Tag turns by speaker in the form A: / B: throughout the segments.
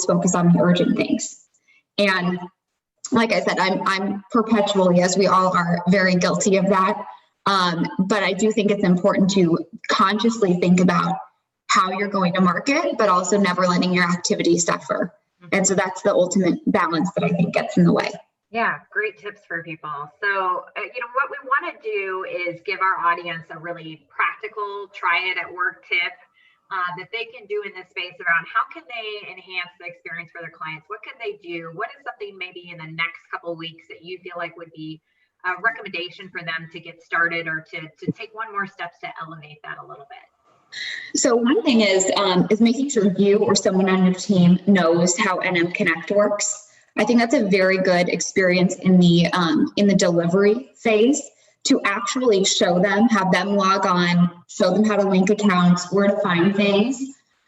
A: focus on the urgent things. And like I said, I'm perpetually, as we all are, very guilty of that. But I do think it's important to consciously think about how you're going to market, but also never letting your activity suffer. And so that's the ultimate balance that I think gets in the way.
B: Yeah, great tips for people. So, what we want to do is give our audience a really practical, try it at work tip that they can do in this space around how can they enhance the experience for their clients? What can they do? What is something maybe in the next couple of weeks that you feel like would be a recommendation for them to get started or to take one more steps to elevate that a little bit?
A: So one thing is making sure you or someone on your team knows how NM Connect works. I think that's a very good experience in the delivery phase to actually show them, have them log on, show them how to link accounts, where to find things.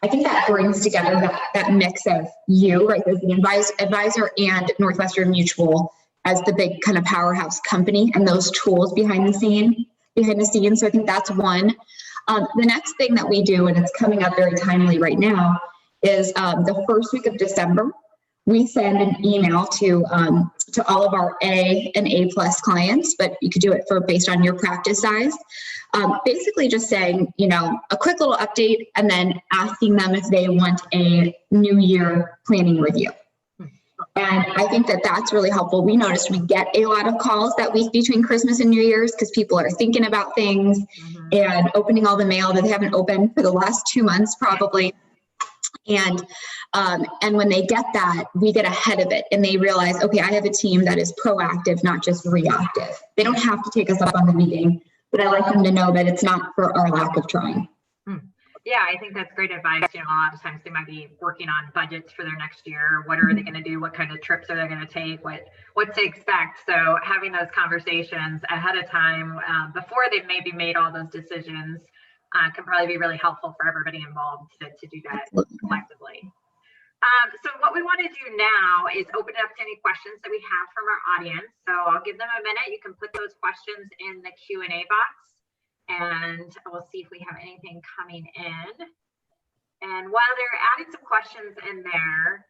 A: I think that brings together that mix of you, right, as the advisor and Northwestern Mutual as the big kind of powerhouse company and those tools behind the scenes. So I think that's one. The next thing that we do, and it's coming up very timely right now, is the first week of December, we send an email to all of our A and A+ clients, but you could do it based on your practice size. Basically just saying, a quick little update and then asking them if they want a new year planning review. And I think that that's really helpful. We noticed we get a lot of calls that week between Christmas and New Year's because people are thinking about things and opening all the mail that they haven't opened for the last 2 months probably. And when they get that, we get ahead of it and they realize, okay, I have a team that is proactive, not just reactive. They don't have to take us up on the meeting, but I like them to know that it's not for our lack of trying.
B: Yeah, I think that's great advice. A lot of times they might be working on budgets for their next year. What are they going to do? What kind of trips are they going to take? What to expect? So having those conversations ahead of time before they've maybe made all those decisions can probably be really helpful for everybody involved to do that collectively. So what we want to do now is open it up to any questions that we have from our audience. So I'll give them a minute. You can put those questions in the Q&A box. And we'll see if we have anything coming in. And while they're adding some questions in there,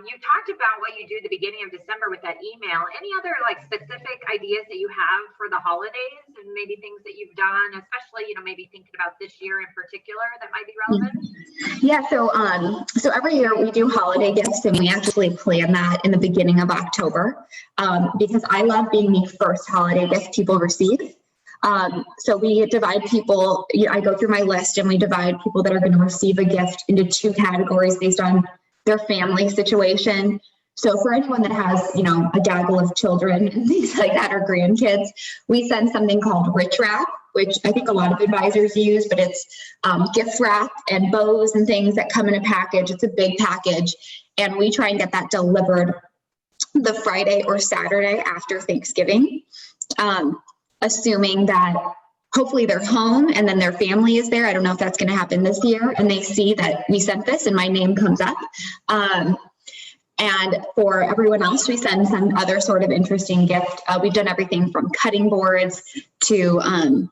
B: you talked about what you do at the beginning of December with that email. Any other specific ideas that you have for the holidays and maybe things that you've done, especially, maybe thinking about this year in particular that might be relevant?
A: Yeah, so every year we do holiday gifts and we actually plan that in the beginning of October because I love being the first holiday gift people receive. So we divide people, I go through my list and we divide people that are going to receive a gift into 2 categories based on their family situation. So for anyone that has, a gaggle of children and things like that or grandkids, we send something called Rich Wrap, which I think a lot of advisors use, but it's gift wrap and bows and things that come in a package. It's a big package. And we try and get that delivered the Friday or Saturday after Thanksgiving. Assuming that hopefully they're home and then their family is there. I don't know if that's going to happen this year. And they see that we sent this and my name comes up. And for everyone else, we send some other sort of interesting gift. We've done everything from cutting boards to,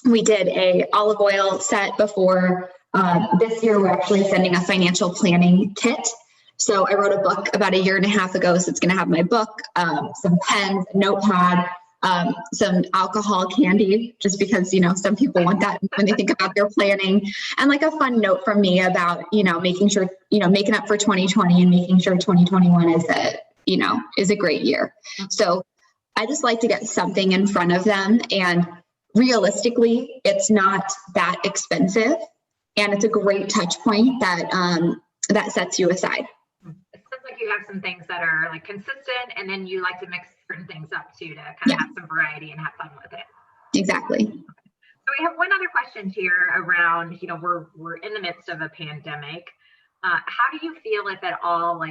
A: we did a olive oil set before. This year, we're actually sending a financial planning kit. So I wrote a book about 1.5 years ago. So it's going to have my book, some pens, a notepad, some alcohol candy, just because, some people want that when they think about their planning, and a fun note from me about, making sure, making up for 2020 and making sure 2021 is a great year. So I just like to get something in front of them, and realistically, it's not that expensive and it's a great touch point that sets you aside.
B: It sounds like you have some things that are consistent, and then you like to mix certain things up too to kind of have some variety and have fun with it.
A: Exactly.
B: So we have one other question here around, we're in the midst of a pandemic. How do you feel, if at all,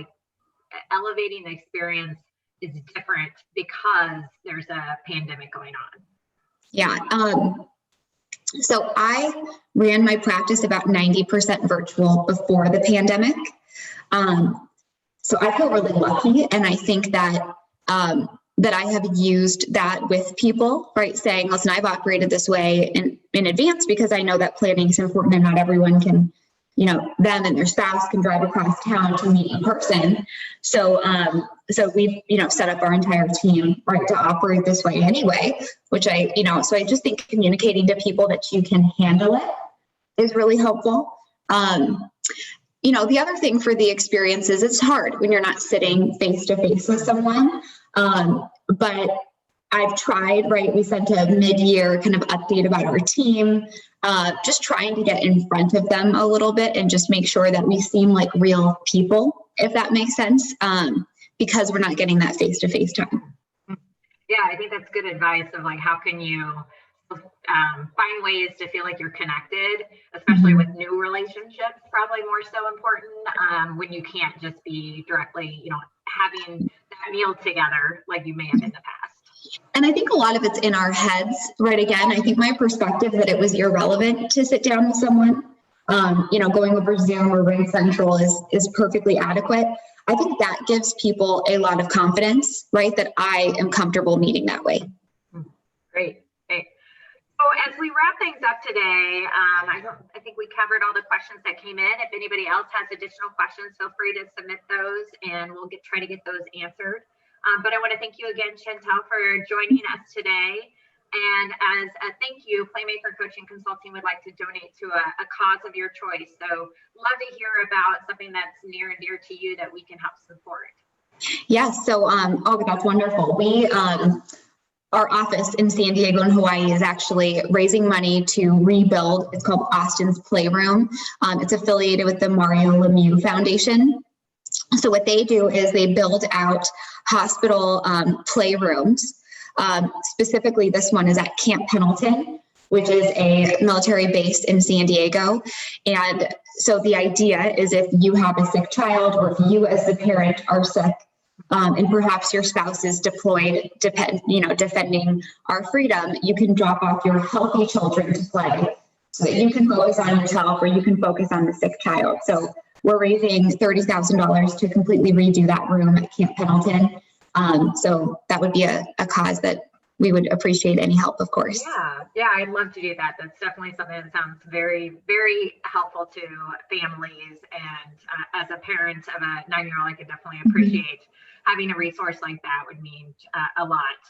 B: elevating the experience is different because there's a pandemic going on? Yeah.
A: So I ran my practice about 90% virtual before the pandemic. So I feel really lucky, and I think that that I have used that with people, right? Saying, listen, I've operated this way in advance because I know that planning is important and not everyone can them and their spouse can drive across town to meet in person. So, so we've, set up our entire team, right, to operate this way anyway, which so I just think communicating to people that you can handle it is really helpful. The other thing for the experience is it's hard when you're not sitting face to face with someone. But I've tried, right? We sent a mid-year kind of update about our team, just trying to get in front of them a little bit and just make sure that we seem like real people, if that makes sense, because we're not getting that face-to-face time.
B: Yeah, I think that's good advice of like, how can you find ways to feel like you're connected, especially with new relationships, probably more so important when you can't just be directly, having that meal together like you may have in the past.
A: And I think a lot of it's in our heads, right? Again, I think my perspective that it was irrelevant to sit down with someone, going over Zoom or Ring Central is perfectly adequate. I think that gives people a lot of confidence, right? That I am comfortable meeting that way.
B: Great. So as we wrap things up today, I think we covered all the questions that came in. If anybody else has additional questions, feel free to submit those and we'll try to get those answered. But I want to thank you again, Chantel, for joining us today. And as a thank you, Playmaker Coaching Consulting would like to donate to a cause of your choice. So love to hear about something that's near and dear to you that we can help support.
A: Yes. So, that's wonderful. Our office in San Diego and Hawaii is actually raising money to rebuild. It's called Austin's Playroom. It's affiliated with the Mario Lemieux Foundation. So what they do is they build out hospital playrooms. Specifically, this one is at Camp Pendleton, which is a military base in San Diego. And so the idea is if you have a sick child or if you as the parent are sick, and perhaps your spouse is deployed, defending our freedom, you can drop off your healthy children to play so that you can focus on yourself or you can focus on the sick child. So we're raising $30,000 to completely redo that room at Camp Pendleton. So that would be a cause that we would appreciate any help, of course.
B: Yeah, I'd love to do that. That's definitely something that sounds very, very helpful to families. And as a parent of a 9-year-old, I could definitely appreciate having a resource like that would mean a lot.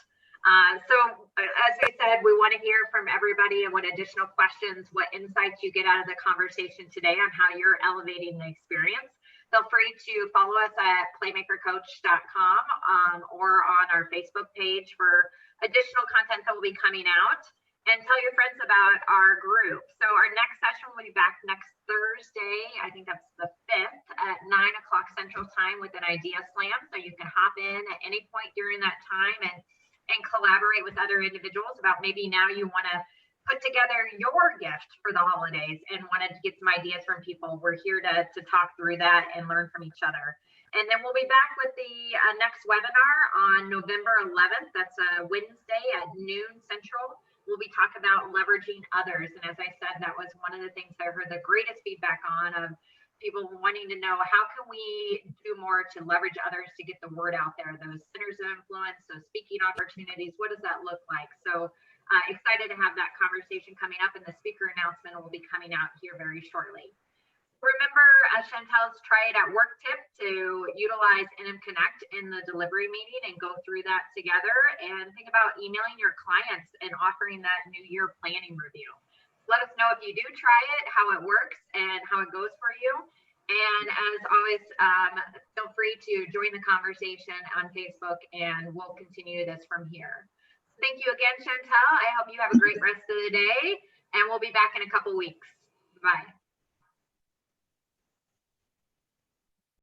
B: So as we said, we want to hear from everybody and what additional questions, what insights you get out of the conversation today on how you're elevating the experience. Feel free to follow us at playmakercoach.com or on our Facebook page for additional content that will be coming out, and tell your friends about our group. So our next session will be back next Thursday. I think that's the 5th at 9:00 Central Time with an idea slam. So you can hop in at any point during that time and collaborate with other individuals about maybe now you want to put together your gift for the holidays and wanted to get some ideas from people. We're here to talk through that and learn from each other. And then we'll be back with the next webinar on November 11th. That's a Wednesday at noon Central. We'll be talking about leveraging others. And as I said, that was one of the things I heard the greatest feedback on, of people wanting to know how can we do more to leverage others to get the word out there, those centers of influence, those speaking opportunities, what does that look like? So excited to have that conversation coming up, and the speaker announcement will be coming out here very shortly. Remember Chantel's try it at work tip to utilize NM Connect in the delivery meeting and go through that together, and think about emailing your clients and offering that new year planning review. Let us know if you do try it, how it works and how it goes for you. And as always, feel free to join the conversation on Facebook and we'll continue this from here. Thank you again, Chantel. I hope you have a great rest of the day, and we'll be back in a couple weeks. Bye.